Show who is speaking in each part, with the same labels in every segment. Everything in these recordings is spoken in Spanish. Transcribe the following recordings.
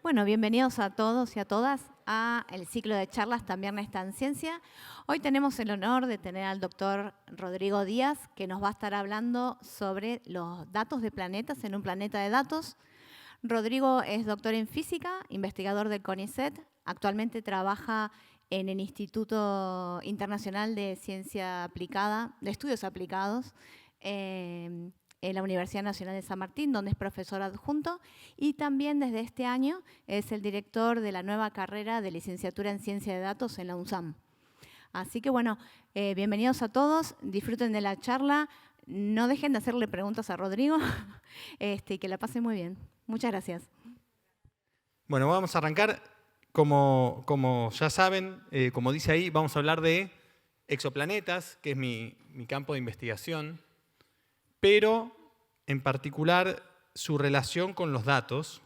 Speaker 1: Bueno, bienvenidos a todos y a todas a el ciclo de charlas También está en Ciencia. Hoy tenemos el honor de tener al doctor Rodrigo Díaz, que nos va a estar hablando sobre los datos de planetas en un planeta de datos. Rodrigo es doctor en física, investigador del CONICET. Actualmente trabaja en el Instituto Internacional de Ciencia Aplicada, de Estudios Aplicados, en la Universidad Nacional de San Martín, donde es profesor adjunto, y también desde este año es el director de la nueva carrera de licenciatura en Ciencia de Datos en la UNSAM. Así que bueno, bienvenidos a todos, disfruten de la charla, no dejen de hacerle preguntas a Rodrigo y que la pasen muy bien. Muchas gracias.
Speaker 2: Bueno, vamos a arrancar. Como ya saben, como dice ahí, vamos a hablar de exoplanetas, que es mi campo de investigación, pero en particular su relación con los datos,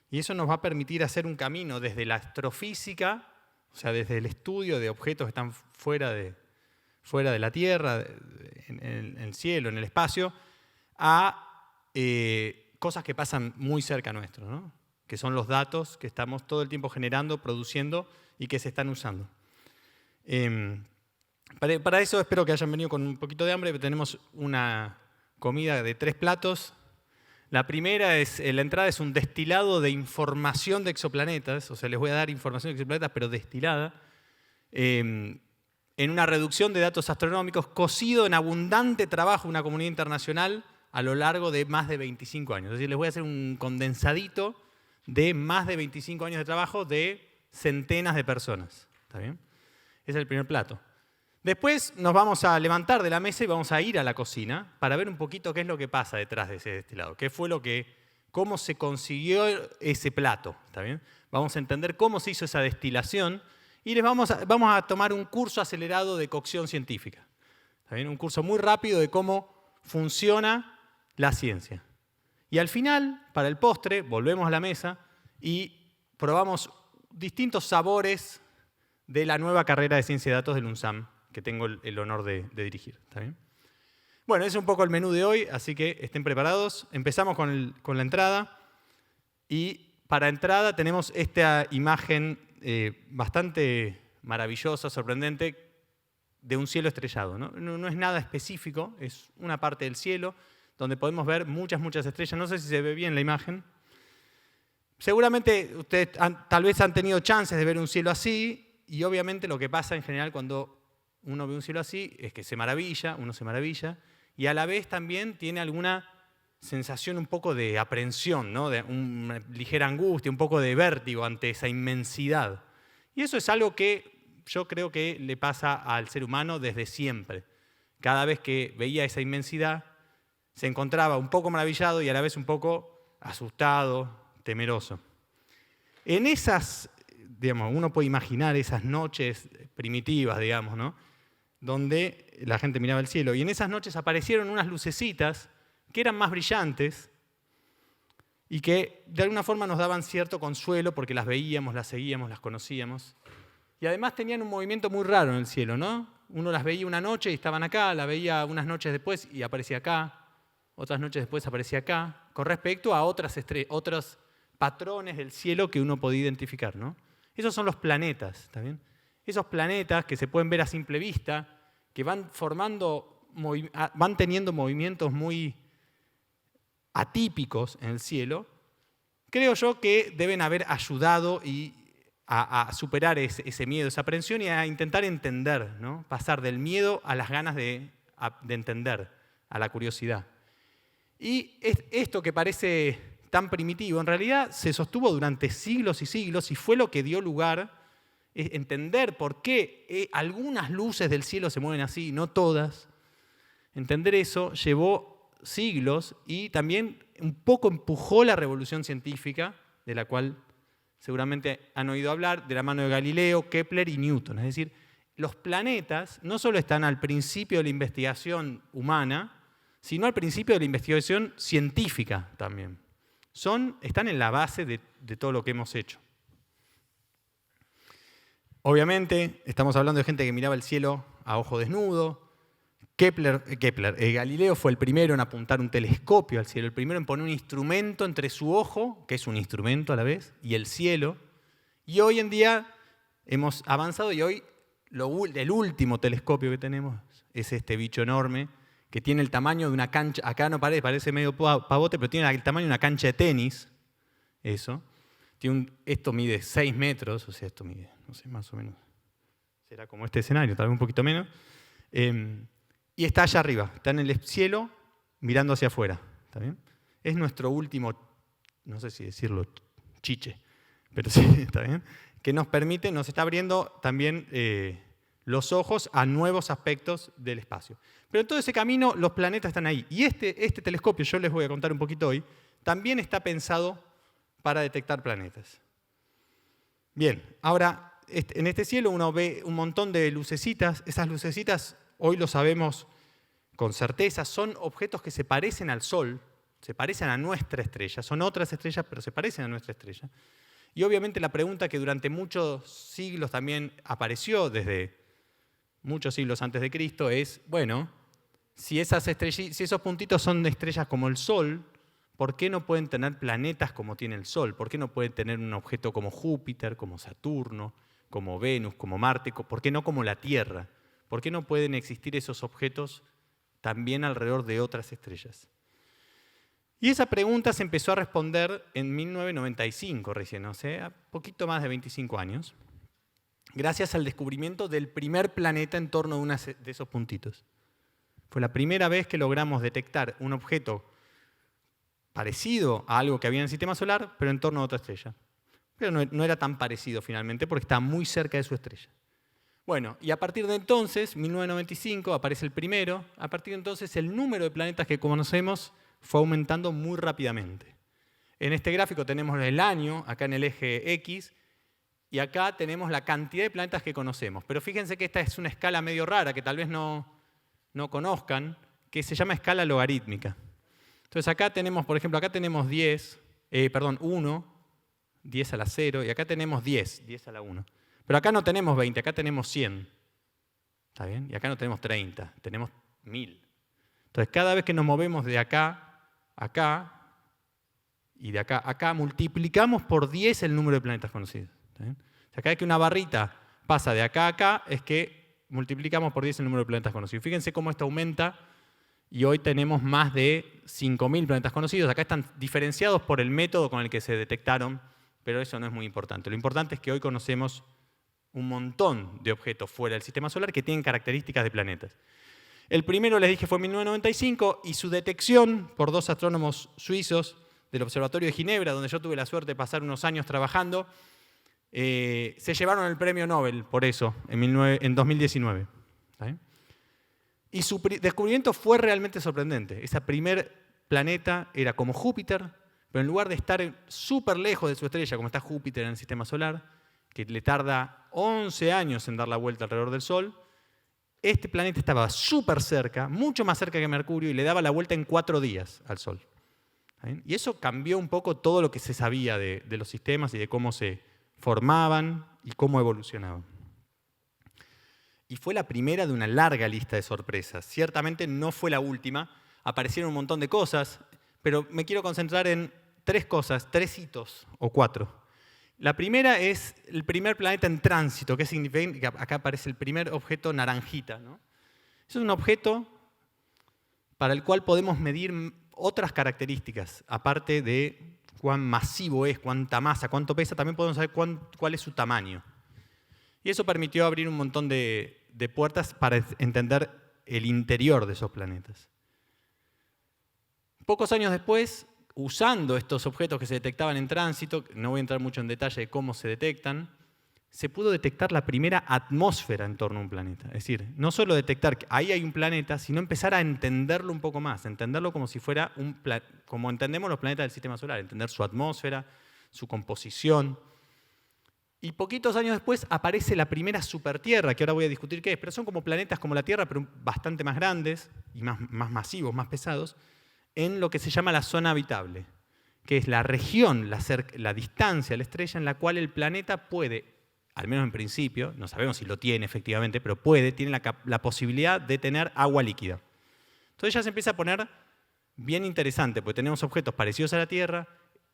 Speaker 2: y eso nos va a permitir hacer un camino desde la astrofísica, o sea, desde el estudio de objetos que están fuera de la Tierra, en el cielo, en el espacio, a cosas que pasan muy cerca nuestro, ¿no? Que son los datos que estamos todo el tiempo generando, produciendo y que se están usando. Para eso espero que hayan venido con un poquito de hambre. Tenemos una comida de 3 platos. La primera es, la entrada es un destilado de información de exoplanetas, o sea, les voy a dar información de exoplanetas, pero destilada, en una reducción de datos astronómicos, cocido en abundante trabajo de una comunidad internacional a lo largo de más de 25 años. Es decir, les voy a hacer un condensadito de más de 25 años de trabajo de centenas de personas. ¿Está bien? Ese es el primer plato. Después nos vamos a levantar de la mesa y vamos a ir a la cocina para ver un poquito qué es lo que pasa detrás de ese destilado. Cómo se consiguió ese plato. ¿Está bien? Vamos a entender cómo se hizo esa destilación y vamos a tomar un curso acelerado de cocción científica. ¿Está bien? Un curso muy rápido de cómo funciona la ciencia. Y al final, para el postre, volvemos a la mesa y probamos distintos sabores de la nueva carrera de Ciencia de Datos del UNSAM, que tengo el honor de dirigir. ¿Está bien? Bueno, ese es un poco el menú de hoy, así que estén preparados. Empezamos con la entrada. Y para entrada tenemos esta imagen bastante maravillosa, sorprendente, de un cielo estrellado. No es nada específico, es una parte del cielo donde podemos ver muchas estrellas. No sé si se ve bien la imagen. Seguramente ustedes tal vez han tenido chances de ver un cielo así, y obviamente lo que pasa en general cuando uno ve un cielo así es que uno se maravilla, y a la vez también tiene alguna sensación un poco de aprensión, ¿no? De una ligera angustia, un poco de vértigo ante esa inmensidad. Y eso es algo que yo creo que le pasa al ser humano desde siempre. Cada vez que veía esa inmensidad, se encontraba un poco maravillado y a la vez un poco asustado, temeroso. En esas, uno puede imaginar esas noches primitivas, ¿no? Donde la gente miraba el cielo. Y en esas noches aparecieron unas lucecitas que eran más brillantes y que de alguna forma nos daban cierto consuelo porque las veíamos, las seguíamos, las conocíamos. Y además tenían un movimiento muy raro en el cielo, ¿no? Uno las veía una noche y estaban acá, la veía unas noches después y aparecía acá. Otras noches después aparecía acá, con respecto a otros patrones del cielo que uno podía identificar, ¿no? Esos son los planetas, ¿está bien? Esos planetas que se pueden ver a simple vista, que van teniendo movimientos muy atípicos en el cielo, creo yo que deben haber ayudado a superar ese miedo, esa aprensión y a intentar entender, ¿no? Pasar del miedo a las ganas de entender, a la curiosidad. Y esto que parece tan primitivo, en realidad se sostuvo durante siglos y siglos y fue lo que dio lugar a entender por qué algunas luces del cielo se mueven así, no todas. Entender eso llevó siglos y también un poco empujó la revolución científica, de la cual seguramente han oído hablar, de la mano de Galileo, Kepler y Newton. Es decir, los planetas no solo están al principio de la investigación humana, sino al principio de la investigación científica también. Están en la base de todo lo que hemos hecho. Obviamente, estamos hablando de gente que miraba el cielo a ojo desnudo, Galileo fue el primero en apuntar un telescopio al cielo, el primero en poner un instrumento entre su ojo, que es un instrumento a la vez, y el cielo. Y hoy en día hemos avanzado y hoy el último telescopio que tenemos es este bicho enorme que tiene el tamaño de una cancha, acá no parece medio pavote, pero tiene el tamaño de una cancha de tenis, eso. Esto mide 6 metros, o sea, esto mide, no sé, más o menos, será como este escenario, tal vez un poquito menos. Y está allá arriba, está en el cielo mirando hacia afuera. ¿Está bien? Es nuestro último, no sé si decirlo, chiche, pero sí, está bien, que nos está abriendo también los ojos a nuevos aspectos del espacio. Pero en todo ese camino los planetas están ahí. Y este telescopio, yo les voy a contar un poquito hoy, también está pensado para detectar planetas. Bien, ahora en este cielo uno ve un montón de lucecitas. Esas lucecitas, hoy lo sabemos con certeza, son objetos que se parecen al Sol, se parecen a nuestra estrella. Son otras estrellas, pero se parecen a nuestra estrella. Y obviamente la pregunta que durante muchos siglos también apareció, desde muchos siglos antes de Cristo, es, bueno, si esos puntitos son de estrellas como el Sol, ¿por qué no pueden tener planetas como tiene el Sol? ¿Por qué no pueden tener un objeto como Júpiter, como Saturno, como Venus, como Marte? ¿Por qué no como la Tierra? ¿Por qué no pueden existir esos objetos también alrededor de otras estrellas? Y esa pregunta se empezó a responder en 1995 recién, o sea, poquito más de 25 años, gracias al descubrimiento del primer planeta en torno a uno de esos puntitos. Fue la primera vez que logramos detectar un objeto parecido a algo que había en el sistema solar, pero en torno a otra estrella. Pero no era tan parecido finalmente porque está muy cerca de su estrella. Bueno, y a partir de entonces, 1995, aparece el primero. A partir de entonces, el número de planetas que conocemos fue aumentando muy rápidamente. En este gráfico tenemos el año, acá en el eje X, y acá tenemos la cantidad de planetas que conocemos. Pero fíjense que esta es una escala medio rara, que tal vez no conozcan, que se llama escala logarítmica. Entonces acá tenemos, por ejemplo, acá tenemos 1, 10 a la 0, y acá tenemos 10 a la 1. Pero acá no tenemos 20, acá tenemos 100. ¿Está bien? Y acá no tenemos 30, tenemos 1000. Entonces cada vez que nos movemos de acá a acá y de acá a acá, multiplicamos por 10 el número de planetas conocidos. ¿Está bien? O sea, cada vez que una barrita pasa de acá a acá, es que multiplicamos por 10 el número de planetas conocidos. Fíjense cómo esto aumenta y hoy tenemos más de 5.000 planetas conocidos. Acá están diferenciados por el método con el que se detectaron, pero eso no es muy importante. Lo importante es que hoy conocemos un montón de objetos fuera del sistema solar que tienen características de planetas. El primero, les dije, fue en 1995 y su detección por 2 astrónomos suizos del Observatorio de Ginebra, donde yo tuve la suerte de pasar unos años trabajando, se llevaron el premio Nobel por eso en 2019. ¿Sí? Y su descubrimiento fue realmente sorprendente. Ese primer planeta era como Júpiter, pero en lugar de estar súper lejos de su estrella, como está Júpiter en el sistema solar, que le tarda 11 años en dar la vuelta alrededor del Sol, este planeta estaba súper cerca, mucho más cerca que Mercurio, y le daba la vuelta en 4 días al Sol. ¿Sí? Y eso cambió un poco todo lo que se sabía de los sistemas y de cómo se formaban y cómo evolucionaban. Y fue la primera de una larga lista de sorpresas. Ciertamente no fue la última, aparecieron un montón de cosas, pero me quiero concentrar en 3 cosas, 3 hitos o 4. La primera es el primer planeta en tránsito, que significa que acá aparece el primer objeto naranjita, ¿no? Es un objeto para el cual podemos medir otras características, aparte de cuán masivo es, cuánta masa, cuánto pesa, también podemos saber cuál es su tamaño. Y eso permitió abrir un montón de puertas para entender el interior de esos planetas. Pocos años después, usando estos objetos que se detectaban en tránsito, no voy a entrar mucho en detalle de cómo se detectan, se pudo detectar la primera atmósfera en torno a un planeta. Es decir, no solo detectar que ahí hay un planeta, sino empezar a entenderlo un poco más, entenderlo como si fuera como entendemos los planetas del sistema solar, entender su atmósfera, su composición. Y poquitos años después aparece la primera supertierra, que ahora voy a discutir qué es, pero son como planetas como la Tierra, pero bastante más grandes y más masivos, más pesados, en lo que se llama la zona habitable, que es la región, la distancia a la estrella en la cual el planeta puede al menos en principio, no sabemos si lo tiene efectivamente, pero tiene la posibilidad de tener agua líquida. Entonces ya se empieza a poner bien interesante, porque tenemos objetos parecidos a la Tierra,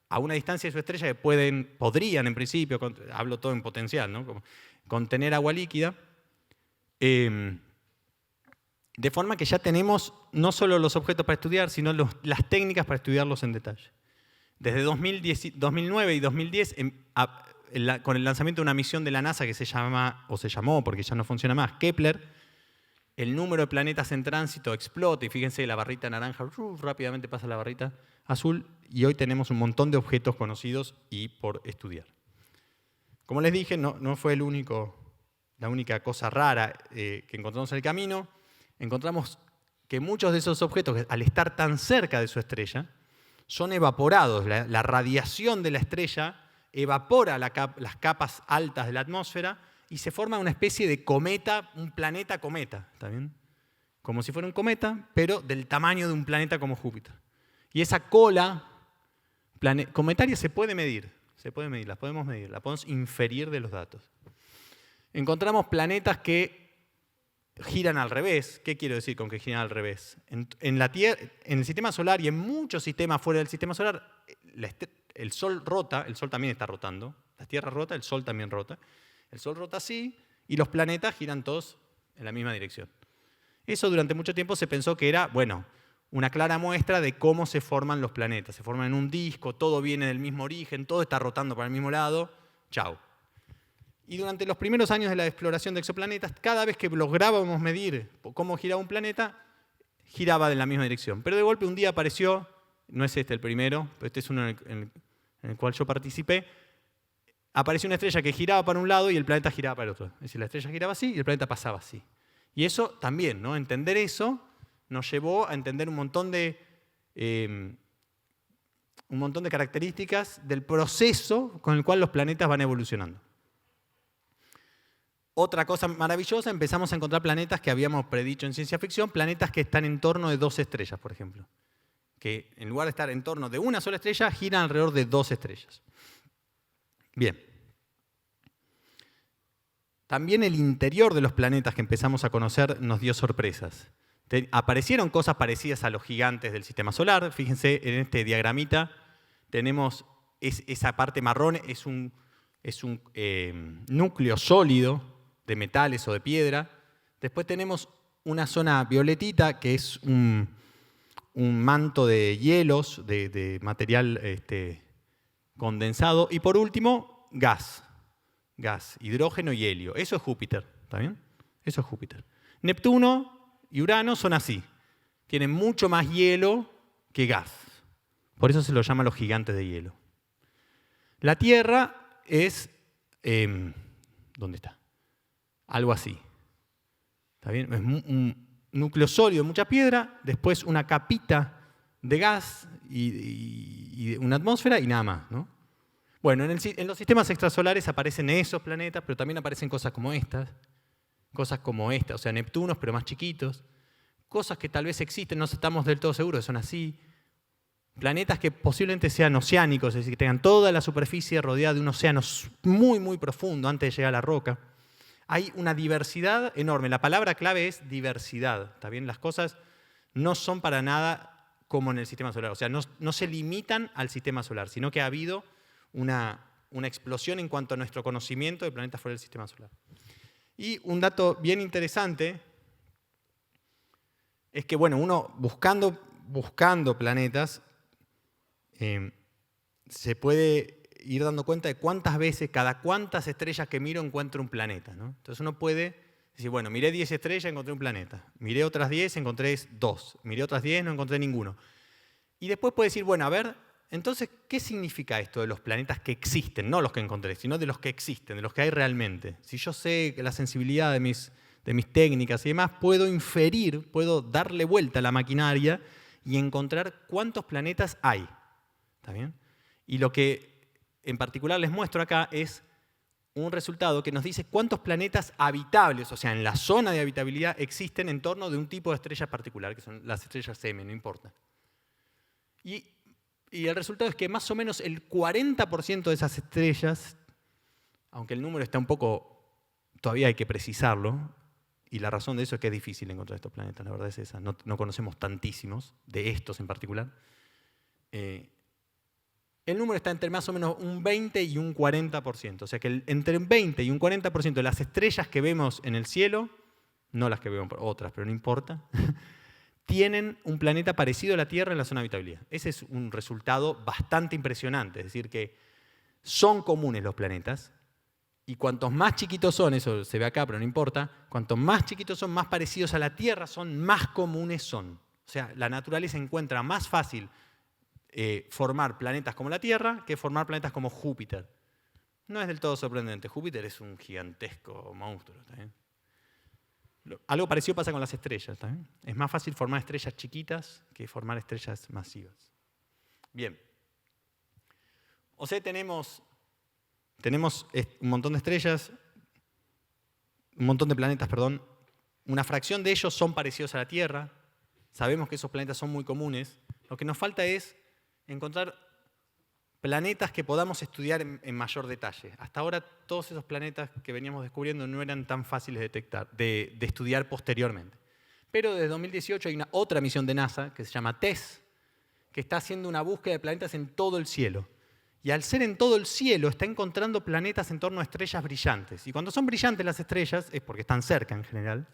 Speaker 2: a una distancia de su estrella que podrían en principio, hablo todo en potencial, ¿no? Como contener agua líquida, de forma que ya tenemos no solo los objetos para estudiar, sino las técnicas para estudiarlos en detalle. Desde 2009 y 2010, con el lanzamiento de una misión de la NASA que se llamó, porque ya no funciona más, Kepler, el número de planetas en tránsito explota, y fíjense, la barrita naranja, rápidamente pasa la barrita azul, y hoy tenemos un montón de objetos conocidos y por estudiar. Como les dije, no fue la única cosa rara que encontramos en el camino. Encontramos que muchos de esos objetos, al estar tan cerca de su estrella, son evaporados. La radiación de la estrella evapora las capas altas de la atmósfera y se forma una especie de cometa, un planeta cometa, ¿está bien? Como si fuera un cometa, pero del tamaño de un planeta como Júpiter. Y esa cola cometaria se puede medir, la podemos inferir de los datos. Encontramos planetas que giran al revés. ¿Qué quiero decir con que giran al revés? En la Tierra, en el sistema solar y en muchos sistemas fuera del sistema solar, el Sol rota, el Sol también está rotando, la Tierra rota, el Sol también rota. El Sol rota así y los planetas giran todos en la misma dirección. Eso durante mucho tiempo se pensó que era, bueno, una clara muestra de cómo se forman los planetas. Se forman en un disco, todo viene del mismo origen, todo está rotando para el mismo lado, chao. Y durante los primeros años de la exploración de exoplanetas, cada vez que lográbamos medir cómo giraba un planeta, giraba en la misma dirección. Pero de golpe un día apareció, no es este el primero, pero este es uno en el cual yo participé, apareció una estrella que giraba para un lado y el planeta giraba para el otro. Es decir, la estrella giraba así y el planeta pasaba así. Y eso también, ¿no? Entender eso nos llevó a entender un montón de características del proceso con el cual los planetas van evolucionando. Otra cosa maravillosa, empezamos a encontrar planetas que habíamos predicho en ciencia ficción, planetas que están en torno de 2 estrellas, por ejemplo. Que en lugar de estar en torno de una sola estrella, giran alrededor de 2 estrellas. Bien. También el interior de los planetas que empezamos a conocer nos dio sorpresas. Aparecieron cosas parecidas a los gigantes del sistema solar. Fíjense, en este diagramita tenemos esa parte marrón, es un núcleo sólido de metales o de piedra. Después tenemos una zona violetita que es un manto de hielos, de material condensado. Y por último, gas, hidrógeno y helio. Eso es Júpiter, ¿está bien? Eso es Júpiter. Neptuno y Urano son así. Tienen mucho más hielo que gas. Por eso se los llama los gigantes de hielo. La Tierra es... ¿dónde está? Algo así. ¿Está bien? Es un núcleo sólido, mucha piedra, después una capita de gas y una atmósfera y nada más, ¿no? Bueno, en los sistemas extrasolares aparecen esos planetas, pero también aparecen cosas como estas, o sea, Neptunos, pero más chiquitos, cosas que tal vez existen, no estamos del todo seguros que son así, planetas que posiblemente sean oceánicos, es decir, que tengan toda la superficie rodeada de un océano muy, muy profundo antes de llegar a la roca. Hay una diversidad enorme. La palabra clave es diversidad. ¿Está bien? Las cosas no son para nada como en el sistema solar. O sea, no se limitan al sistema solar, sino que ha habido una explosión en cuanto a nuestro conocimiento de planetas fuera del sistema solar. Y un dato bien interesante es que, bueno, uno buscando planetas, se puede ir dando cuenta de cuántas veces, cada cuántas estrellas que miro encuentro un planeta, ¿no? Entonces uno puede decir, bueno, miré 10 estrellas, encontré un planeta. Miré otras 10, encontré 2. Miré otras 10, no encontré ninguno. Y después puede decir, bueno, a ver, entonces, ¿qué significa esto de los planetas que existen? No los que encontré, sino de los que existen, de los que hay realmente. Si yo sé la sensibilidad de mis técnicas y demás, puedo inferir, puedo darle vuelta a la maquinaria y encontrar cuántos planetas hay. ¿Está bien? Y lo que en particular les muestro acá es un resultado que nos dice cuántos planetas habitables, o sea, en la zona de habitabilidad, existen en torno de un tipo de estrella particular, que son las estrellas M, no importa. Y el resultado es que más o menos el 40% de esas estrellas aunque el número está un poco, todavía hay que precisarlo, y la razón de eso es que es difícil encontrar estos planetas, la verdad es esa, no conocemos tantísimos, de estos en particular. El número está entre más o menos un 20 y un 40%, o sea que entre un 20 y un 40% de las estrellas que vemos en el cielo, no las que vemos otras, pero no importa, tienen un planeta parecido a la Tierra en la zona de habitabilidad. Ese es un resultado bastante impresionante, es decir, que son comunes los planetas, y cuantos más chiquitos son, eso se ve acá, pero no importa, cuantos más chiquitos son, más parecidos a la Tierra son, más comunes son. O sea, la naturaleza encuentra más fácil formar planetas como la Tierra que formar planetas como Júpiter. No es del todo sorprendente. Júpiter es un gigantesco monstruo. ¿Está bien? Algo parecido pasa con las estrellas. ¿Está bien? Es más fácil formar estrellas chiquitas que formar estrellas masivas. Bien. O sea, tenemos un montón de estrellas, un montón de planetas, perdón. Una fracción de ellos son parecidos a la Tierra. Sabemos que esos planetas son muy comunes. Lo que nos falta es encontrar planetas que podamos estudiar en mayor detalle. Hasta ahora todos esos planetas que veníamos descubriendo no eran tan fáciles de detectar, de estudiar posteriormente. Pero desde 2018 hay otra misión de NASA que se llama TESS, que está haciendo una búsqueda de planetas en todo el cielo. Y al ser en todo el cielo está encontrando planetas en torno a estrellas brillantes. Y cuando son brillantes las estrellas es porque están cerca en general.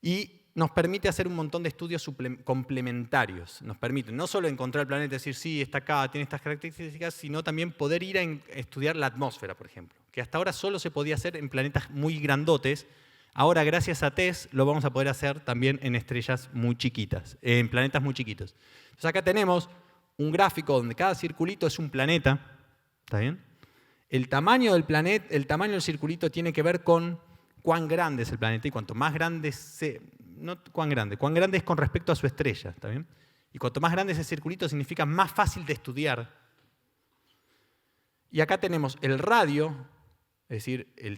Speaker 2: Y nos permite hacer un montón de estudios complementarios. Nos permite no solo encontrar el planeta y decir, sí, está acá, tiene estas características, sino también poder ir a estudiar la atmósfera, por ejemplo. Que hasta ahora solo se podía hacer en planetas muy grandotes. Ahora, gracias a TESS, lo vamos a poder hacer también en estrellas muy chiquitas, en planetas muy chiquitos. Entonces acá tenemos un gráfico donde cada circulito es un planeta. ¿Está bien? El tamaño del planeta, el tamaño del circulito tiene que ver con cuán grande es el planeta, y cuanto más grande no cuán grande es con respecto a su estrella, ¿está bien? Y cuanto más grande ese circulito significa más fácil de estudiar. Y acá tenemos el radio, es decir, el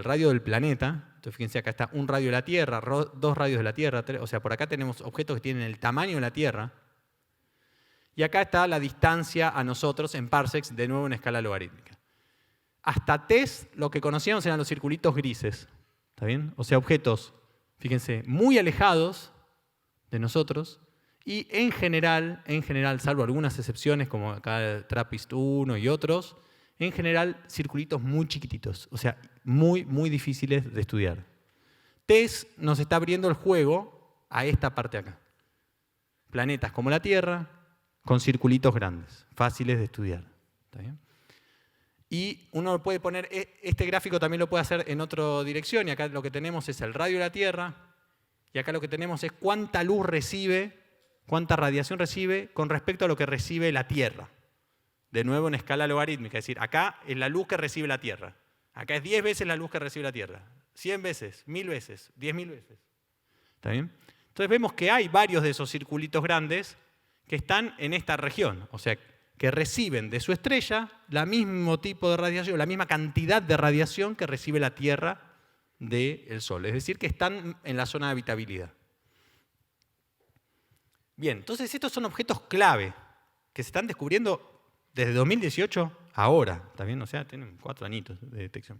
Speaker 2: radio del planeta. Entonces fíjense, acá está un radio de la Tierra, 2 radios de la Tierra, o sea, por acá tenemos objetos que tienen el tamaño de la Tierra. Y acá está la distancia a nosotros en parsecs, de nuevo en escala logarítmica. Hasta TESS lo que conocíamos eran los circulitos grises, ¿está bien? O sea, objetos, fíjense, muy alejados de nosotros y en general, salvo algunas excepciones como acá TRAPPIST-1 y otros, en general circulitos muy chiquititos, o sea, muy, muy difíciles de estudiar. TESS nos está abriendo el juego a esta parte de acá. Planetas como la Tierra con circulitos grandes, fáciles de estudiar. ¿Está bien? Y uno puede poner, este gráfico también lo puede hacer en otra dirección, y acá lo que tenemos es el radio de la Tierra, y acá lo que tenemos es cuánta luz recibe, cuánta radiación recibe con respecto a lo que recibe la Tierra. De nuevo en escala logarítmica, es decir, acá es la luz que recibe la Tierra. Acá es 10 veces la luz que recibe la Tierra. 100 veces, 1000 veces, 10.000 veces. ¿Está bien? Entonces vemos que hay varios de esos circulitos grandes que están en esta región, o sea, que reciben de su estrella el mismo tipo de radiación, la misma cantidad de radiación que recibe la Tierra del Sol. Es decir, que están en la zona de habitabilidad. Bien, entonces estos son objetos clave que se están descubriendo desde 2018 ahora, ¿está bien? O sea, tienen 4 añitos de detección.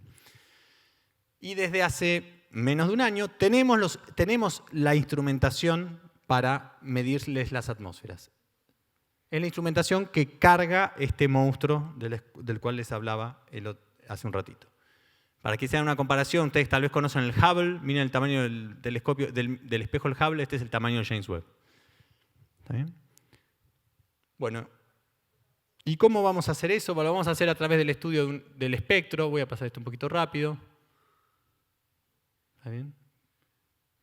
Speaker 2: Y desde hace menos de un año tenemos la instrumentación para medirles las atmósferas. Es la instrumentación que carga este monstruo del cual les hablaba hace un ratito. Para que se hagan una comparación, ustedes tal vez conocen el Hubble, miren el tamaño del telescopio, del espejo del Hubble, este es el tamaño del James Webb. ¿Está bien? Bueno, ¿y cómo vamos a hacer eso? Bueno, lo vamos a hacer a través del estudio del espectro. Voy a pasar esto un poquito rápido. ¿Está bien?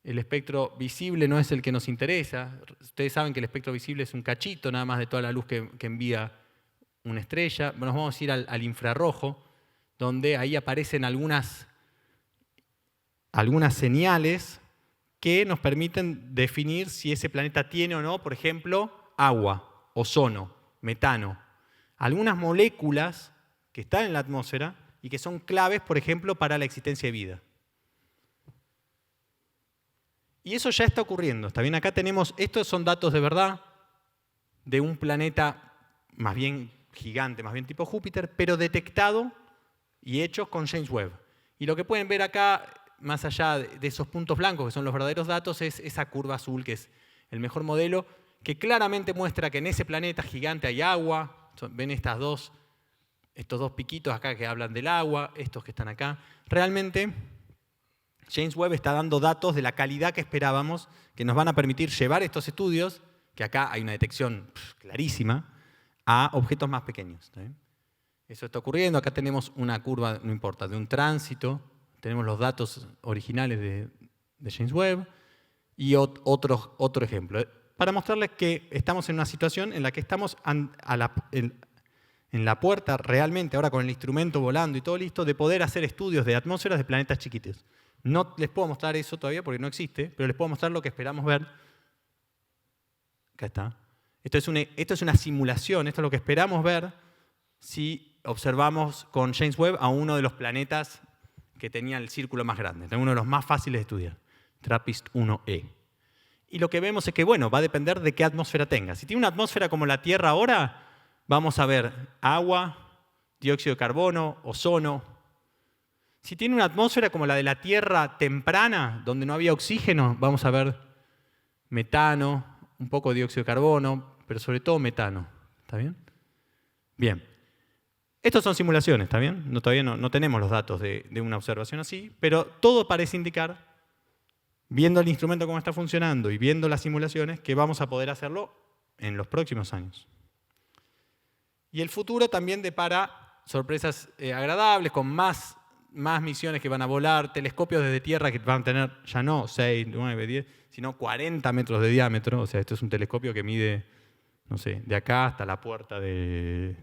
Speaker 2: El espectro visible no es el que nos interesa. Ustedes saben que el espectro visible es un cachito nada más de toda la luz que envía una estrella. Bueno, nos vamos a ir al infrarrojo, donde ahí aparecen algunas señales que nos permiten definir si ese planeta tiene o no, por ejemplo, agua, ozono, metano. Algunas moléculas que están en la atmósfera y que son claves, por ejemplo, para la existencia de vida. Y eso ya está ocurriendo. ¿Está bien? Acá tenemos, estos son datos de verdad de un planeta más bien gigante, más bien tipo Júpiter, pero detectado y hechos con James Webb. Y lo que pueden ver acá, más allá de esos puntos blancos que son los verdaderos datos, es esa curva azul que es el mejor modelo, que claramente muestra que en ese planeta gigante hay agua. Ven estos dos piquitos acá que hablan del agua, estos que están acá. Realmente, James Webb está dando datos de la calidad que esperábamos, que nos van a permitir llevar estos estudios, que acá hay una detección clarísima, a objetos más pequeños. ¿Está bien? Eso está ocurriendo. Acá tenemos una curva, no importa, de un tránsito. Tenemos los datos originales de James Webb y otro ejemplo. Para mostrarles que estamos en una situación en la que estamos en la puerta realmente, ahora con el instrumento volando y todo listo, de poder hacer estudios de atmósferas de planetas chiquitos. No les puedo mostrar eso todavía porque no existe, pero les puedo mostrar lo que esperamos ver. Acá está. Esto es una simulación, esto es lo que esperamos ver si observamos con James Webb a uno de los planetas que tenía el círculo más grande, uno de los más fáciles de estudiar, TRAPPIST-1e. Y lo que vemos es que, bueno, va a depender de qué atmósfera tenga. Si tiene una atmósfera como la Tierra ahora, vamos a ver agua, dióxido de carbono, ozono. Si tiene una atmósfera como la de la Tierra temprana, donde no había oxígeno, vamos a ver metano, un poco de dióxido de carbono, pero sobre todo metano. ¿Está bien? Bien. Estas son simulaciones, ¿está bien? Todavía no tenemos los datos de una observación así, pero todo parece indicar, viendo el instrumento cómo está funcionando y viendo las simulaciones, que vamos a poder hacerlo en los próximos años. Y el futuro también depara sorpresas agradables, con más misiones que van a volar, telescopios desde Tierra que van a tener ya no 6, 9, 10, sino 40 metros de diámetro. O sea, esto es un telescopio que mide, no sé, de acá hasta la puerta del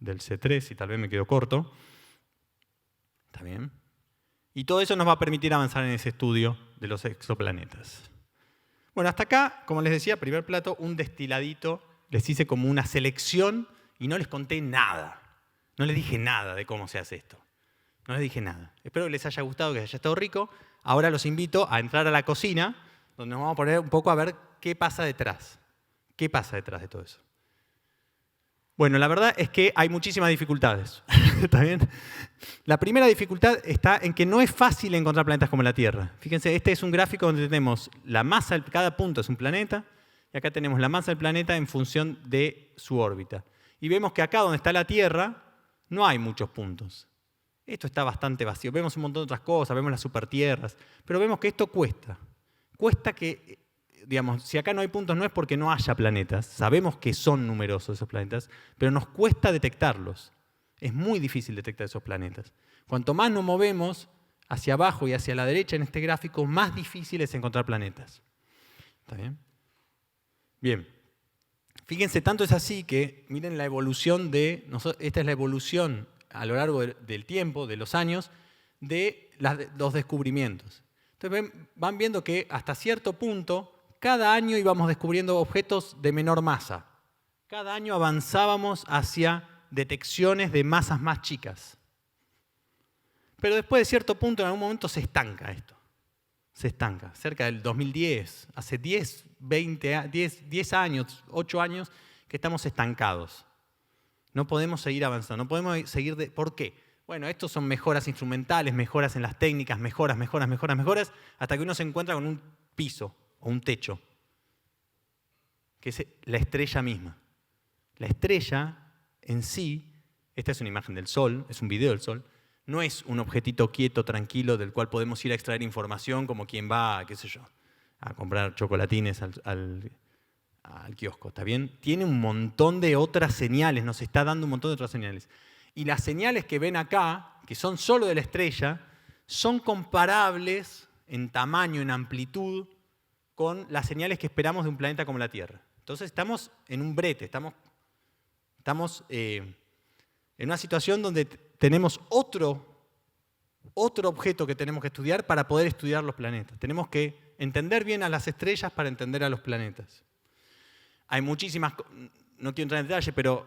Speaker 2: C3, y tal vez me quedo corto. ¿Está bien? Y todo eso nos va a permitir avanzar en ese estudio de los exoplanetas. Bueno, hasta acá, como les decía, primer plato, un destiladito. Les hice como una selección y no les conté nada. No les dije nada de cómo se hace esto. No les dije nada. Espero que les haya gustado, que haya estado rico. Ahora los invito a entrar a la cocina, donde nos vamos a poner un poco a ver qué pasa detrás. ¿Qué pasa detrás de todo eso? Bueno, la verdad es que hay muchísimas dificultades. ¿Está bien? La primera dificultad está en que no es fácil encontrar planetas como la Tierra. Fíjense, este es un gráfico donde tenemos la masa, cada punto es un planeta, y acá tenemos la masa del planeta en función de su órbita. Y vemos que acá donde está la Tierra no hay muchos puntos. Esto está bastante vacío. Vemos un montón de otras cosas, vemos las supertierras, pero vemos que esto cuesta. Cuesta que, digamos, si acá no hay puntos no es porque no haya planetas. Sabemos que son numerosos esos planetas, pero nos cuesta detectarlos. Es muy difícil detectar esos planetas. Cuanto más nos movemos hacia abajo y hacia la derecha en este gráfico, más difícil es encontrar planetas. ¿Está bien? Bien. Fíjense, tanto es así que miren la evolución esta es la evolución a lo largo del tiempo, de los años, de los descubrimientos. Entonces van viendo que hasta cierto punto, cada año íbamos descubriendo objetos de menor masa. Cada año avanzábamos hacia detecciones de masas más chicas. Pero después de cierto punto, en algún momento se estanca esto. Se estanca. Cerca del 2010, hace 10 años, 8 años, que estamos estancados. No podemos seguir avanzando, no podemos seguir. ¿Por qué? Bueno, estos son mejoras instrumentales, mejoras en las técnicas, mejoras, hasta que uno se encuentra con un piso o un techo, que es la estrella misma. La estrella en sí, esta es una imagen del Sol, es un video del Sol, no es un objetito quieto, tranquilo, del cual podemos ir a extraer información como quien va, qué sé yo, a comprar chocolatines al kiosco, ¿está bien? Tiene un montón de otras señales, nos está dando un montón de otras señales. Y las señales que ven acá, que son solo de la estrella, son comparables en tamaño, en amplitud, con las señales que esperamos de un planeta como la Tierra. Entonces estamos en un brete, estamos en una situación donde tenemos otro objeto que tenemos que estudiar para poder estudiar los planetas. Tenemos que entender bien a las estrellas para entender a los planetas. Hay muchísimas, no quiero entrar en detalle, pero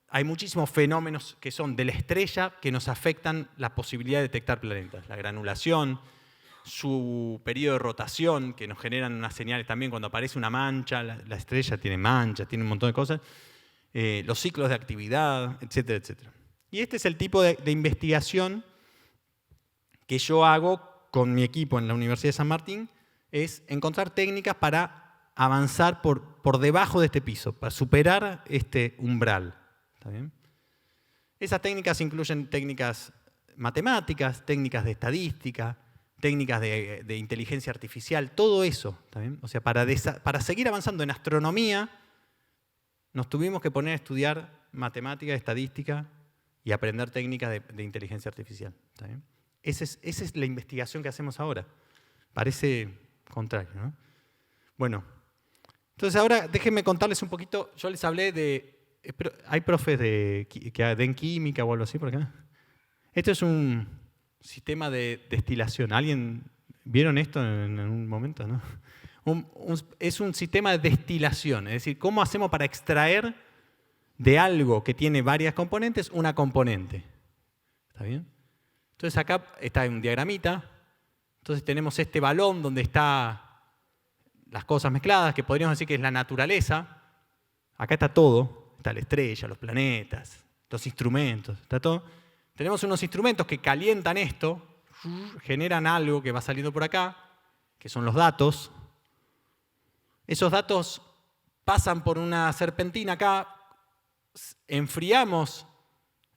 Speaker 2: hay muchísimos fenómenos que son de la estrella que nos afectan la posibilidad de detectar planetas. La granulación, su periodo de rotación, que nos generan unas señales también cuando aparece una mancha, la estrella tiene manchas, tiene un montón de cosas, los ciclos de actividad, etcétera, etcétera. Y este es el tipo de investigación que yo hago con mi equipo en la Universidad de San Martín, es encontrar técnicas para avanzar por debajo de este piso, para superar este umbral. ¿Está bien? Esas técnicas incluyen técnicas matemáticas, técnicas de estadística, técnicas de inteligencia artificial, todo eso. ¿Está bien? O sea, para seguir avanzando en astronomía, nos tuvimos que poner a estudiar matemática, estadística y aprender técnicas de inteligencia artificial. ¿Está bien? Esa es la investigación que hacemos ahora. Parece contrario, ¿no? Bueno, entonces ahora déjenme contarles un poquito. Yo les hablé de... ¿Hay profes que den química o algo así por acá? Esto es un sistema de destilación. ¿Alguien vieron esto en un momento? ¿No? Es un sistema de destilación. Es decir, ¿cómo hacemos para extraer de algo que tiene varias componentes una componente? ¿Está bien? Entonces acá está un diagramita. Entonces tenemos este balón donde están las cosas mezcladas, que podríamos decir que es la naturaleza. Acá está todo. Está la estrella, los planetas, los instrumentos, está todo. Tenemos unos instrumentos que calientan esto, generan algo que va saliendo por acá, que son los datos. Esos datos pasan por una serpentina acá, enfriamos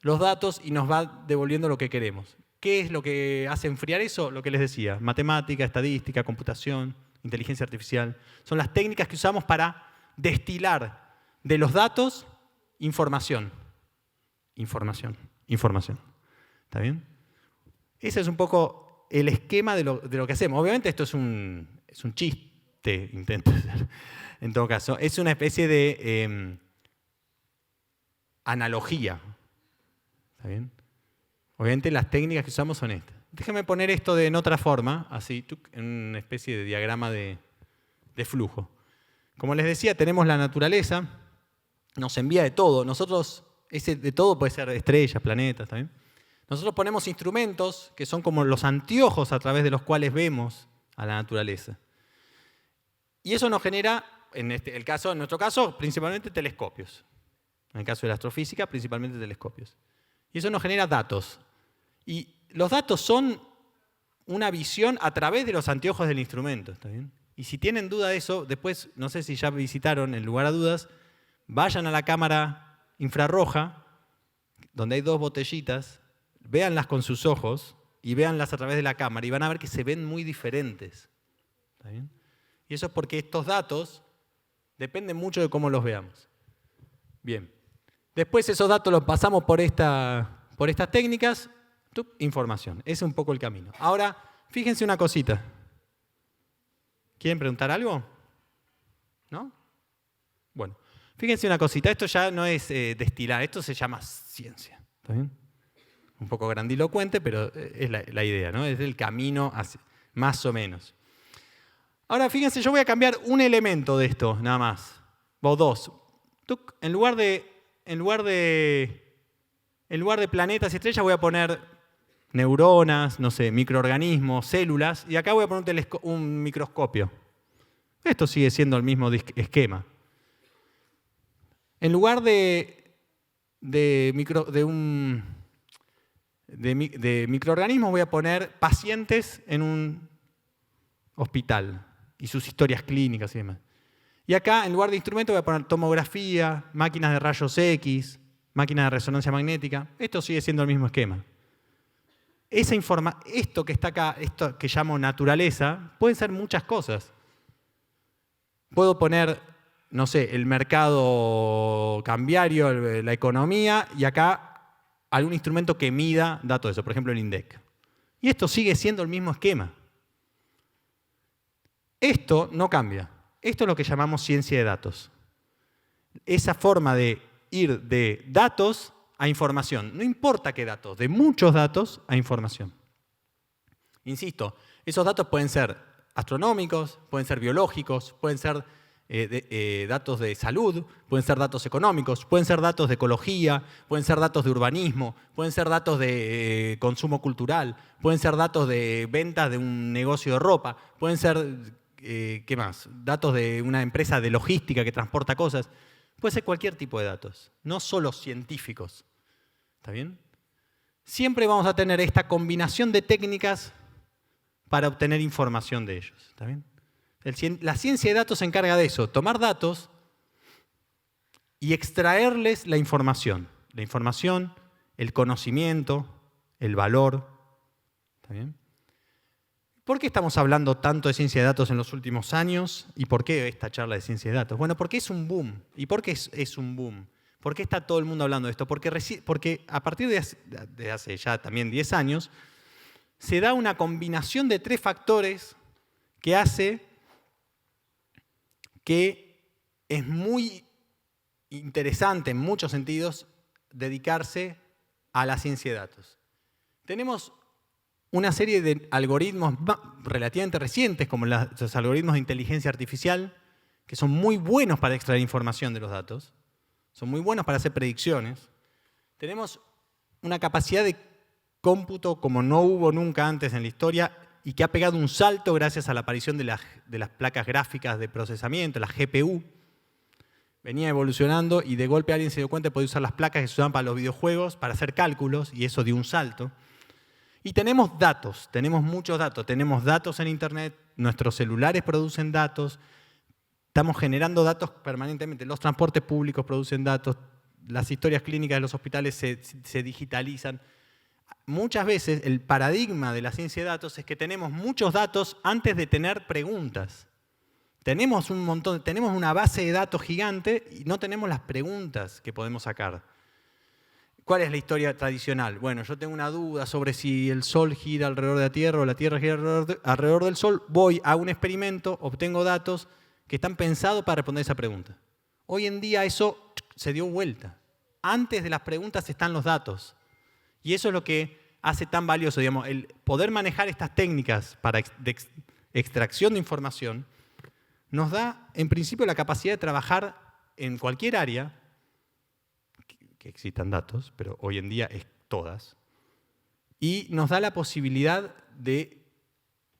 Speaker 2: los datos y nos va devolviendo lo que queremos. ¿Qué es lo que hace enfriar eso? Lo que les decía, matemática, estadística, computación, inteligencia artificial. Son las técnicas que usamos para destilar de los datos información. Información. ¿Está bien? Ese es un poco el esquema de lo que hacemos. Obviamente esto es un chiste, intento hacer. En todo caso, es una especie de analogía. ¿Está bien? Obviamente las técnicas que usamos son estas. Déjenme poner esto en otra forma, así, en una especie de diagrama de flujo. Como les decía, tenemos la naturaleza, nos envía de todo. Nosotros, ese de todo puede ser estrellas, planetas, ¿también? Nosotros ponemos instrumentos que son como los anteojos a través de los cuales vemos a la naturaleza. Y eso nos genera, en nuestro caso, principalmente telescopios. En el caso de la astrofísica, principalmente telescopios. Y eso nos genera datos. Y los datos son una visión a través de los anteojos del instrumento. ¿Está bien? Y si tienen duda de eso, después, no sé si ya visitaron el lugar a dudas, vayan a la cámara infrarroja, donde hay dos botellitas, véanlas con sus ojos y véanlas a través de la cámara y van a ver que se ven muy diferentes. ¿Está bien? Y eso es porque estos datos dependen mucho de cómo los veamos. Bien. Después esos datos los pasamos por estas técnicas. Información. Ese es un poco el camino. Ahora, fíjense una cosita. ¿Quieren preguntar algo? ¿No? Bueno, fíjense una cosita. Esto ya no es destilar, esto se llama ciencia. ¿Está bien? Un poco grandilocuente, pero es la idea, ¿no? Es el camino hacia, más o menos. Ahora, fíjense, yo voy a cambiar un elemento de esto, nada más. O dos. En lugar de planetas y estrellas voy a poner neuronas, no sé, microorganismos, células, y acá voy a poner un microscopio. Esto sigue siendo el mismo esquema. En lugar de microorganismos voy a poner pacientes en un hospital y sus historias clínicas y demás. Y acá, en lugar de instrumentos, voy a poner tomografía, máquinas de rayos X, máquinas de resonancia magnética. Esto sigue siendo el mismo esquema. Esto que está acá, esto que llamo naturaleza, pueden ser muchas cosas. Puedo poner, no sé, el mercado cambiario, la economía, y acá algún instrumento que mida datos de eso, por ejemplo el INDEC. Y esto sigue siendo el mismo esquema. Esto no cambia. Esto es lo que llamamos ciencia de datos. Esa forma de ir de datos a información. No importa qué datos, de muchos datos a información. Insisto, esos datos pueden ser astronómicos, pueden ser biológicos, pueden ser datos de salud, pueden ser datos económicos, pueden ser datos de ecología, pueden ser datos de urbanismo, pueden ser datos de consumo cultural, pueden ser datos de ventas de un negocio de ropa, pueden ser, ¿qué más? Datos de una empresa de logística que transporta cosas. Puede ser cualquier tipo de datos, no solo científicos. ¿Está bien? siempre vamos a tener esta combinación de técnicas para obtener información de ellos. ¿Está bien? La ciencia de datos se encarga de eso, tomar datos y extraerles la información. La información, el conocimiento, el valor. ¿Está bien? ¿Por qué estamos hablando tanto de ciencia de datos en los últimos años? ¿Y por qué esta charla de ciencia de datos? Bueno, porque es un boom. ¿Y por qué es un boom? ¿Por qué está todo el mundo hablando de esto? Porque a partir de hace ya también 10 años, se da una combinación de 3 factores que hace que es muy interesante en muchos sentidos dedicarse a la ciencia de datos. Tenemos una serie de algoritmos relativamente recientes, como los algoritmos de inteligencia artificial, que son muy buenos para extraer información de los datos, son muy buenos para hacer predicciones. Tenemos una capacidad de cómputo como no hubo nunca antes en la historia y que ha pegado un salto gracias a la aparición de las placas gráficas de procesamiento, la GPU. Venía evolucionando y de golpe alguien se dio cuenta que podía usar las placas que se usaban para los videojuegos, para hacer cálculos, y eso dio un salto. Y tenemos datos, tenemos muchos datos. Tenemos datos en Internet, nuestros celulares producen datos, estamos generando datos permanentemente, los transportes públicos producen datos, las historias clínicas de los hospitales se digitalizan. Muchas veces el paradigma de la ciencia de datos es que tenemos muchos datos antes de tener preguntas. Tenemos un montón, tenemos una base de datos gigante y no tenemos las preguntas que podemos sacar. ¿Cuál es la historia tradicional? Bueno, yo tengo una duda sobre si el Sol gira alrededor de la Tierra o la Tierra gira alrededor del Sol. Voy a un experimento, obtengo datos que están pensados para responder esa pregunta. Hoy en día eso se dio vuelta. Antes de las preguntas están los datos. Y eso es lo que hace tan valioso, digamos, el poder manejar estas técnicas de extracción de información nos da, en principio, la capacidad de trabajar en cualquier área que existan datos, pero hoy en día es todas, y nos da la posibilidad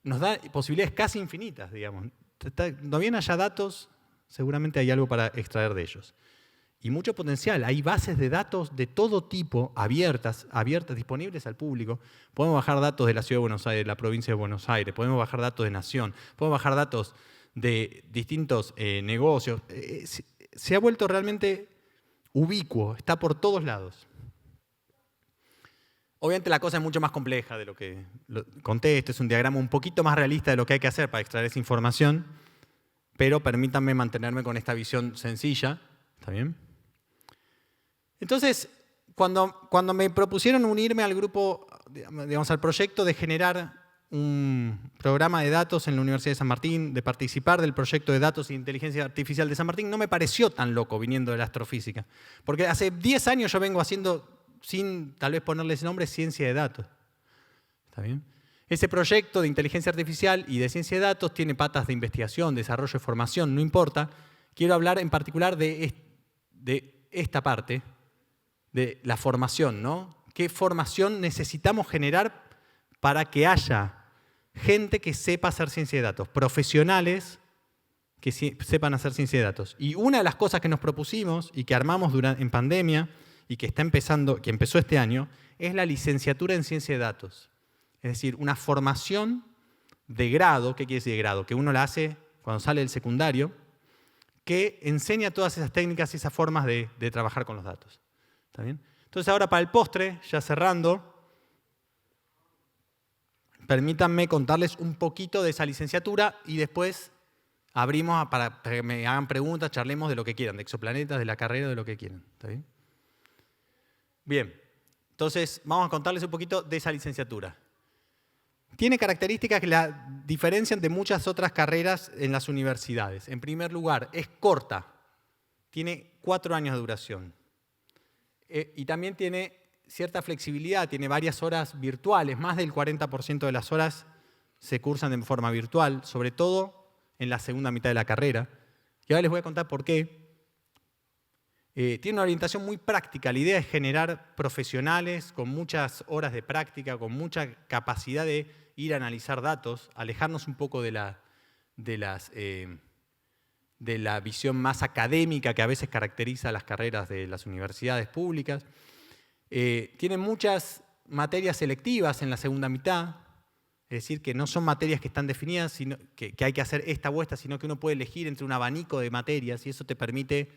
Speaker 2: nos da posibilidades casi infinitas, digamos. No bien haya datos, seguramente hay algo para extraer de ellos. Y mucho potencial. Hay bases de datos de todo tipo, abiertas, disponibles al público. Podemos bajar datos de la Ciudad de Buenos Aires, de la provincia de Buenos Aires, podemos bajar datos de Nación, podemos bajar datos de distintos negocios. Se ha vuelto realmente ubicuo, está por todos lados. Obviamente la cosa es mucho más compleja de lo que conté. Este es un diagrama un poquito más realista de lo que hay que hacer para extraer esa información, pero permítanme mantenerme con esta visión sencilla. ¿Está bien? Entonces, cuando me propusieron unirme al grupo, digamos, al proyecto de generar un programa de datos en la Universidad de San Martín, de participar del proyecto de datos e inteligencia artificial de San Martín, no me pareció tan loco viniendo de la astrofísica. Porque hace 10 años yo vengo haciendo, sin tal vez ponerle ese nombre, ciencia de datos. ¿Está bien? Ese proyecto de inteligencia artificial y de ciencia de datos tiene patas de investigación, desarrollo y formación, no importa. Quiero hablar en particular de esta parte, de la formación, ¿no? ¿Qué formación necesitamos generar para que haya gente que sepa hacer ciencia de datos, profesionales que sepan hacer ciencia de datos? Y una de las cosas que nos propusimos y que armamos en pandemia y que empezó este año, es la licenciatura en ciencia de datos. Es decir, una formación de grado. ¿Qué quiere decir de grado? Que uno la hace cuando sale del secundario, que enseña todas esas técnicas y esas formas de trabajar con los datos. ¿Está bien? Entonces ahora para el postre, ya cerrando, permítanme contarles un poquito de esa licenciatura y después abrimos para que me hagan preguntas, charlemos de lo que quieran, de exoplanetas, de la carrera, de lo que quieran. ¿Está bien? Bien, entonces vamos a contarles un poquito de esa licenciatura. Tiene características que la diferencian de muchas otras carreras en las universidades. En primer lugar, es corta, tiene 4 años de duración. Y también tiene cierta flexibilidad, tiene varias horas virtuales, más del 40% de las horas se cursan de forma virtual, sobre todo en la segunda mitad de la carrera. Y ahora les voy a contar por qué. Tiene una orientación muy práctica. La idea es generar profesionales con muchas horas de práctica, con mucha capacidad de ir a analizar datos, alejarnos un poco de la visión más académica que a veces caracteriza las carreras de las universidades públicas. Tiene muchas materias selectivas en la segunda mitad, es decir, que no son materias que están definidas, sino que hay que hacer esta o esta, sino que uno puede elegir entre un abanico de materias y eso te permite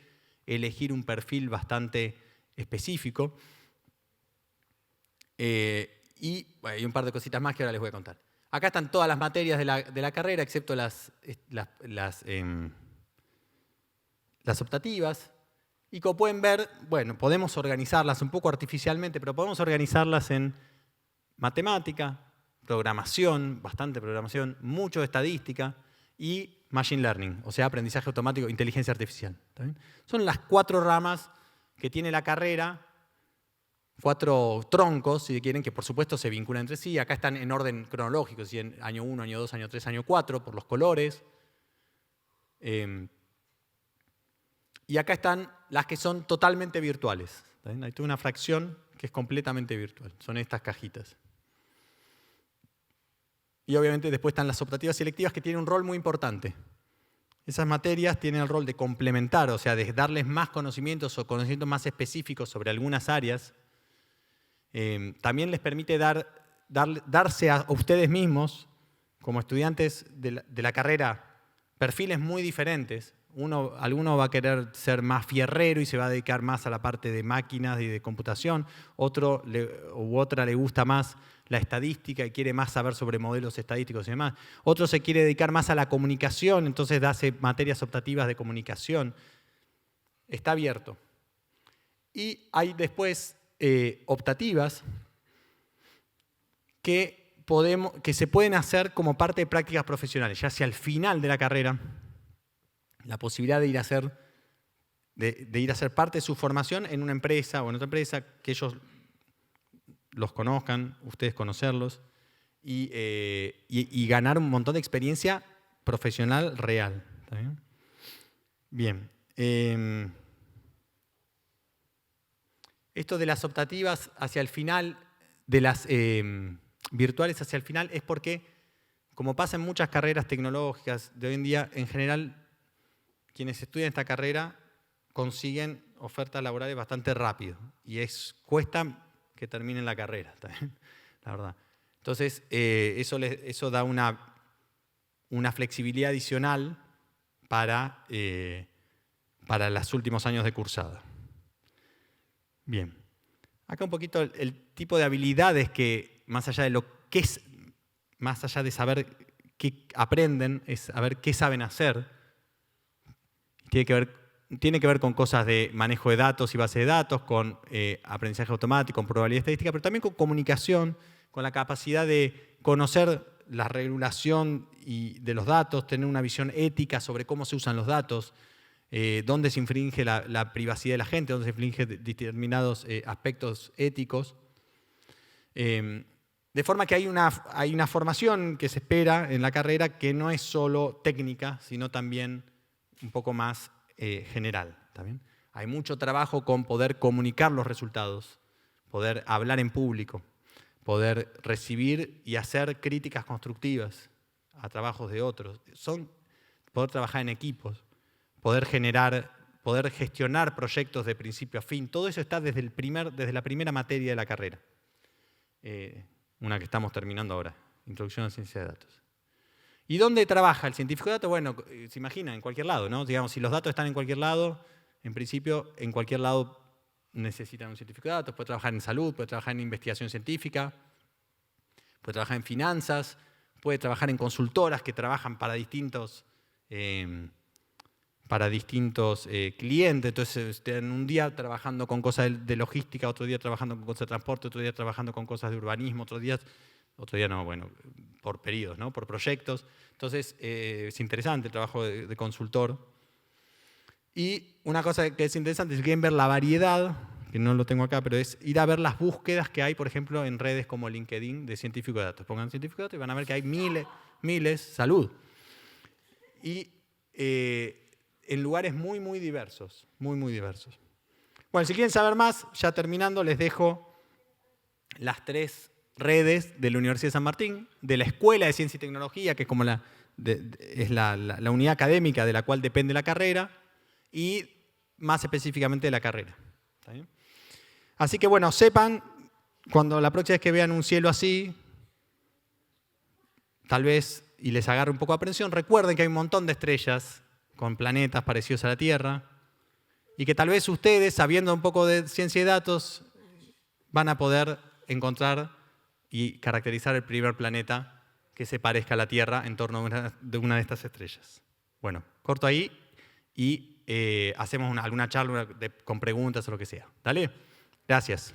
Speaker 2: elegir un perfil bastante específico. Y bueno, hay un par de cositas más que ahora les voy a contar. Acá están todas las materias de la carrera, excepto las optativas. Y como pueden ver, bueno, podemos organizarlas un poco artificialmente, pero podemos organizarlas en matemática, programación, bastante programación, mucho de estadística y machine learning, o sea, aprendizaje automático, inteligencia artificial. ¿Está bien? Son las 4 ramas que tiene la carrera, 4 troncos, si quieren, que por supuesto se vinculan entre sí. Acá están en orden cronológico, ¿sí? En año 1, año 2, año 3, año 4, por los colores. Y acá están las que son totalmente virtuales. ¿Está bien? Hay toda una fracción que es completamente virtual. Son estas cajitas. Y obviamente después están las optativas selectivas que tienen un rol muy importante. Esas materias tienen el rol de complementar, o sea, de darles más conocimientos o conocimientos más específicos sobre algunas áreas. También les permite darse a ustedes mismos, como estudiantes de la carrera, perfiles muy diferentes. Alguno va a querer ser más fierrero y se va a dedicar más a la parte de máquinas y de computación. Otra le gusta más la estadística y quiere más saber sobre modelos estadísticos y demás. Otro se quiere dedicar más a la comunicación, entonces hace materias optativas de comunicación. Está abierto. Y hay después optativas que se pueden hacer como parte de prácticas profesionales, ya hacia el final de la carrera. La posibilidad de ir a ser parte de su formación en una empresa o en otra empresa, que ellos los conozcan, ustedes conocerlos, y ganar un montón de experiencia profesional real. ¿Está bien? Bien. Esto de las optativas hacia el final, de las virtuales hacia el final, es porque, como pasa en muchas carreras tecnológicas de hoy en día, en general, quienes estudian esta carrera consiguen ofertas laborales bastante rápido y cuesta que terminen la carrera, la verdad. Entonces, eso da una flexibilidad adicional para los últimos años de cursada. Bien. Acá un poquito el tipo de habilidades que, más allá de saber qué aprenden, es saber qué saben hacer. Tiene que ver con cosas de manejo de datos y base de datos, con aprendizaje automático, con probabilidad estadística, pero también con comunicación, con la capacidad de conocer la regulación de los datos, tener una visión ética sobre cómo se usan los datos, dónde se infringe la privacidad de la gente, dónde se infringen determinados aspectos éticos. De forma que hay una formación que se espera en la carrera que no es solo técnica, sino también un poco más general. ¿Está bien? Hay mucho trabajo con poder comunicar los resultados, poder hablar en público, poder recibir y hacer críticas constructivas a trabajos de otros, poder trabajar en equipos, poder gestionar proyectos de principio a fin. Todo eso está desde la primera materia de la carrera, una que estamos terminando ahora, Introducción a la Ciencia de Datos. ¿Y dónde trabaja el científico de datos? Bueno, se imagina, en cualquier lado, ¿no? Digamos, si los datos están en cualquier lado, en principio, en cualquier lado necesitan un científico de datos. Puede trabajar en salud, puede trabajar en investigación científica, puede trabajar en finanzas, puede trabajar en consultoras que trabajan para distintos clientes. Entonces, en un día trabajando con cosas de logística, otro día trabajando con cosas de transporte, otro día trabajando con cosas de urbanismo, otro día no, bueno, por periodos, ¿no? Por proyectos. Entonces, es interesante el trabajo de consultor. Y una cosa que es interesante, si quieren ver la variedad, que no lo tengo acá, pero es ir a ver las búsquedas que hay, por ejemplo, en redes como LinkedIn de científico de datos. Pongan científico de datos y van a ver que hay miles, salud. Y en lugares muy, muy diversos, muy diversos. Bueno, si quieren saber más, ya terminando, les dejo las 3 redes de la Universidad de San Martín, de la Escuela de Ciencia y Tecnología, que es como la unidad académica de la cual depende la carrera, y más específicamente de la carrera. ¿Está bien? Así que bueno, sepan cuando la próxima vez que vean un cielo así, tal vez, y les agarre un poco de aprensión, recuerden que hay un montón de estrellas con planetas parecidos a la Tierra y que tal vez ustedes, sabiendo un poco de ciencia y datos, van a poder encontrar y caracterizar el primer planeta que se parezca a la Tierra en torno a una de estas estrellas. Bueno, corto ahí y hacemos alguna charla con preguntas o lo que sea. ¿Dale? Gracias.